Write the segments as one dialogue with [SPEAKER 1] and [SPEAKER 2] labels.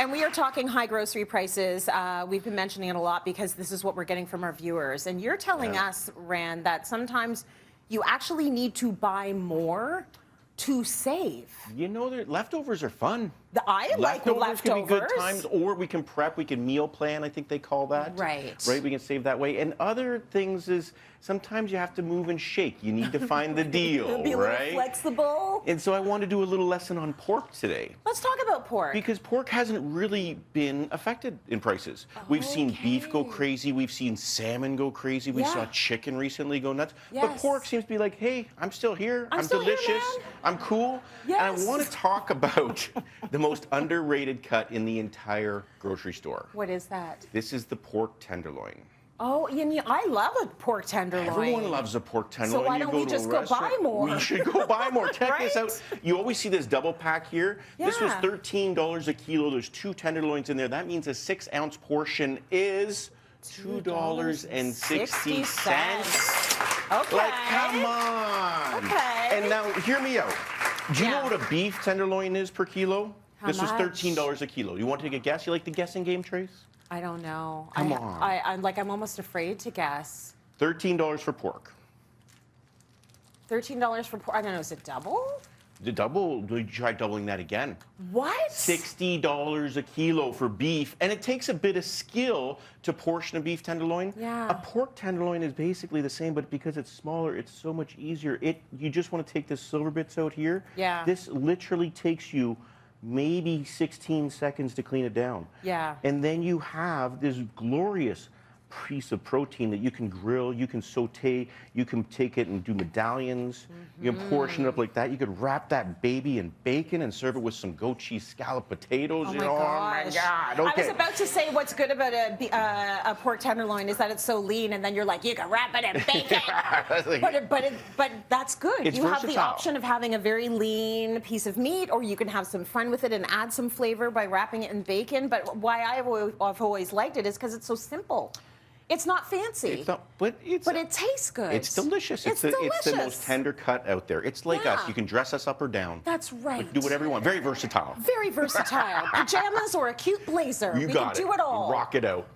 [SPEAKER 1] And we are talking high grocery prices. We've been mentioning it a lot because this is what we're getting from our viewers. And you're telling us, Rand, that sometimes you actually need to buy more to save.
[SPEAKER 2] You know, leftovers are fun.
[SPEAKER 1] I like leftovers.
[SPEAKER 2] Can be good times, or we can prep, we can meal plan, I think they call that.
[SPEAKER 1] Right.
[SPEAKER 2] Right, we can save that way. And other things is sometimes you have to move and shake. You need to find the deal,
[SPEAKER 1] Be a
[SPEAKER 2] right?
[SPEAKER 1] little flexible.
[SPEAKER 2] And so I want to do a little lesson on pork today.
[SPEAKER 1] Let's talk about pork.
[SPEAKER 2] Because pork hasn't really been affected in prices. We've seen beef go crazy. We've seen salmon go crazy. We saw chicken recently go nuts. But pork seems to be like, hey, I'm still here. I'm
[SPEAKER 1] still
[SPEAKER 2] delicious.
[SPEAKER 1] here, man.
[SPEAKER 2] I'm cool.
[SPEAKER 1] Yes.
[SPEAKER 2] And I want to talk about the most underrated cut in the entire grocery store.
[SPEAKER 1] What is that?
[SPEAKER 2] This is the pork tenderloin.
[SPEAKER 1] Oh, I love a pork tenderloin.
[SPEAKER 2] Everyone loves a pork tenderloin.
[SPEAKER 1] So why don't we just go buy more?
[SPEAKER 2] We should go buy more. Check this
[SPEAKER 1] Right?
[SPEAKER 2] out. You always see this double pack here. This was $13 a kilo. There's 2 tenderloins in there. That means a 6-ounce portion is $2.60.
[SPEAKER 1] Okay.
[SPEAKER 2] Like, come on.
[SPEAKER 1] Okay.
[SPEAKER 2] And now, hear me out. Do you know what a beef tenderloin is per kilo? This was $13 a kilo. You want to take a guess? You like the guessing game, Trace?
[SPEAKER 1] I don't know.
[SPEAKER 2] Come on.
[SPEAKER 1] I'm almost afraid to guess.
[SPEAKER 2] $13 for pork.
[SPEAKER 1] $13 for pork. I don't know. Is it double?
[SPEAKER 2] The double, you try doubling that again.
[SPEAKER 1] What?
[SPEAKER 2] $60 a kilo for beef, and it takes a bit of skill to portion a beef tenderloin.
[SPEAKER 1] Yeah.
[SPEAKER 2] A pork tenderloin is basically the same, but because it's smaller, it's so much easier. You just want to take the silver bits out here.
[SPEAKER 1] Yeah.
[SPEAKER 2] This literally takes you maybe 16 seconds to clean it down.
[SPEAKER 1] Yeah.
[SPEAKER 2] And then you have this glorious piece of protein that you can grill, you can saute, you can take it and do medallions, you can portion it up like that. You could wrap that baby in bacon and serve it with some goat cheese scallop potatoes.
[SPEAKER 1] Oh
[SPEAKER 2] you
[SPEAKER 1] my
[SPEAKER 2] know,
[SPEAKER 1] gosh.
[SPEAKER 2] oh my God. Okay.
[SPEAKER 1] I was about to say what's good about a pork tenderloin is that it's so lean, and then you're like, you can wrap it in bacon. but that's good.
[SPEAKER 2] It's
[SPEAKER 1] you have the
[SPEAKER 2] versatile.
[SPEAKER 1] option of having a very lean piece of meat, or you can have some fun with it and add some flavor by wrapping it in bacon. But why I've always liked it is because it's so simple. It's not fancy.
[SPEAKER 2] It's not, but it
[SPEAKER 1] tastes good.
[SPEAKER 2] It's delicious.
[SPEAKER 1] It's
[SPEAKER 2] the most tender cut out there. It's like us. You can dress us up or down.
[SPEAKER 1] That's right.
[SPEAKER 2] Do whatever you want. Very versatile.
[SPEAKER 1] Very versatile. Pajamas or a cute blazer.
[SPEAKER 2] We can
[SPEAKER 1] do it all.
[SPEAKER 2] Rock it out.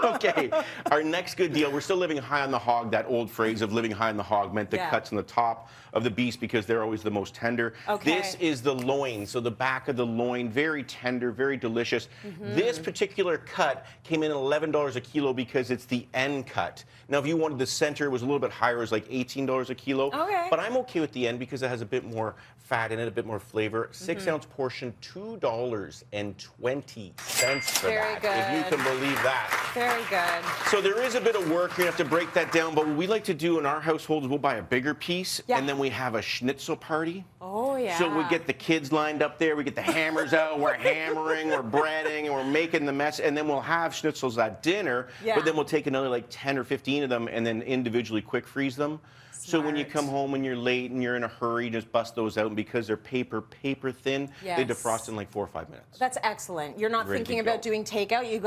[SPEAKER 2] Okay. Our next good deal. We're still living high on the hog. That old phrase of living high on the hog meant the cuts on the top of the beast because they're always the most tender.
[SPEAKER 1] Okay.
[SPEAKER 2] This is the loin. So the back of the loin, very tender, very delicious. This particular cut came in at $11 a kilo because it's the end cut. Now, if you wanted the center, it was a little bit higher. It was like $18 a kilo.
[SPEAKER 1] Okay.
[SPEAKER 2] But I'm okay with the end because it has a bit more fat in it, a bit more flavor. 6-ounce portion, $2.20 for
[SPEAKER 1] Very
[SPEAKER 2] that.
[SPEAKER 1] good.
[SPEAKER 2] If you can believe that.
[SPEAKER 1] Very good.
[SPEAKER 2] So there is a bit of work. You're going to have to break that down. But what we like to do in our household is we'll buy a bigger piece, and then we have a schnitzel party.
[SPEAKER 1] Oh, yeah.
[SPEAKER 2] So we get the kids lined up there. We get the hammers out. We're hammering, we're breading, and we're making the mess. And then we'll have schnitzels at dinner.
[SPEAKER 1] Yeah.
[SPEAKER 2] But then we'll take another like 10 or 15 of them and then individually quick freeze them. So when you come home and you're late and you're in a hurry, just bust those out. And because they're paper thin, they defrost in like 4 or 5 minutes.
[SPEAKER 1] That's excellent. You're not
[SPEAKER 2] Ready to
[SPEAKER 1] thinking about
[SPEAKER 2] go.
[SPEAKER 1] doing takeout. You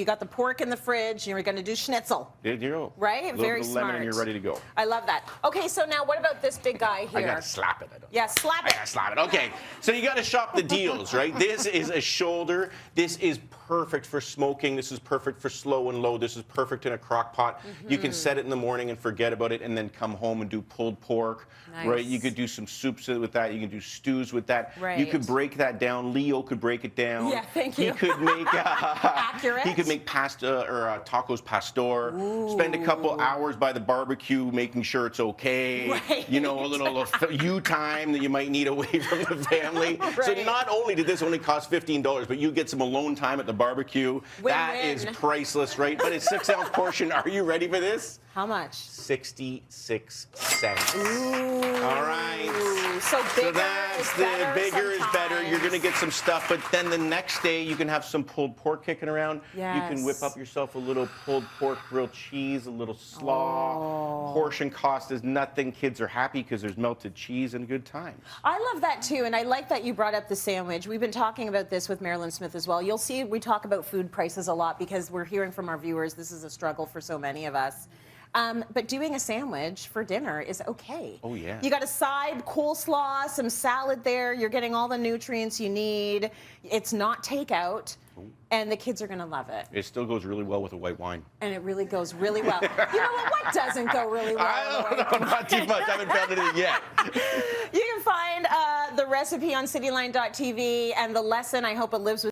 [SPEAKER 1] got the pork in the fridge. You're going to do schnitzel.
[SPEAKER 2] There you go.
[SPEAKER 1] Right? Very
[SPEAKER 2] little
[SPEAKER 1] smart.
[SPEAKER 2] lemon and you're ready to go.
[SPEAKER 1] I love that. Okay, so now what about this big guy here?
[SPEAKER 2] I gotta slap it.
[SPEAKER 1] Yeah, slap it.
[SPEAKER 2] I gotta slap it. Okay, so you gotta shop the deals, right? This is a shoulder. This is perfect for smoking. This is perfect for slow and low. This is perfect in a crock pot. You can set it in the morning and forget about it and then come home and do pulled pork, right? You could do some soups with that. You can do stews with that.
[SPEAKER 1] Right.
[SPEAKER 2] You could break that down. Leo could break it down.
[SPEAKER 1] Yeah, thank you.
[SPEAKER 2] He could make
[SPEAKER 1] accurate.
[SPEAKER 2] He could make pasta or tacos pastor. Spend a couple hours by the barbecue making sure it's okay.
[SPEAKER 1] Right.
[SPEAKER 2] You know, a little you time that you might need away from the family. So not only did this only cost $15, but you get some alone time at the barbecue. That is priceless, right? But it's 6-ounce portion. Are you ready for this?
[SPEAKER 1] How much?
[SPEAKER 2] 66 cents.
[SPEAKER 1] Ooh.
[SPEAKER 2] All right.
[SPEAKER 1] So bigger
[SPEAKER 2] that's
[SPEAKER 1] is better
[SPEAKER 2] bigger is better. You're
[SPEAKER 1] sometimes.
[SPEAKER 2] going to get some stuff, but then the next day you can have some pulled pork kicking around.
[SPEAKER 1] Yes.
[SPEAKER 2] You can whip up yourself a little pulled pork grilled cheese, a little slaw. Portion cost is nothing. Kids are happy because there's melted cheese and good times.
[SPEAKER 1] I love that too, and I like that you brought up the sandwich. We've been talking about this with Marilyn Smith as well. You'll see we talk about food prices a lot because we're hearing from our viewers this is a struggle for so many of us. But doing a sandwich for dinner is okay.
[SPEAKER 2] Oh, yeah.
[SPEAKER 1] You got a side coleslaw, some salad there. You're getting all the nutrients you need. It's not takeout. And the kids are going to love it.
[SPEAKER 2] It still goes really well with a white wine.
[SPEAKER 1] And it really goes really well. You know what doesn't go really well?
[SPEAKER 2] I don't know, not too much. I haven't found it yet.
[SPEAKER 1] You can find the recipe on cityline.tv and the lesson. I hope it lives with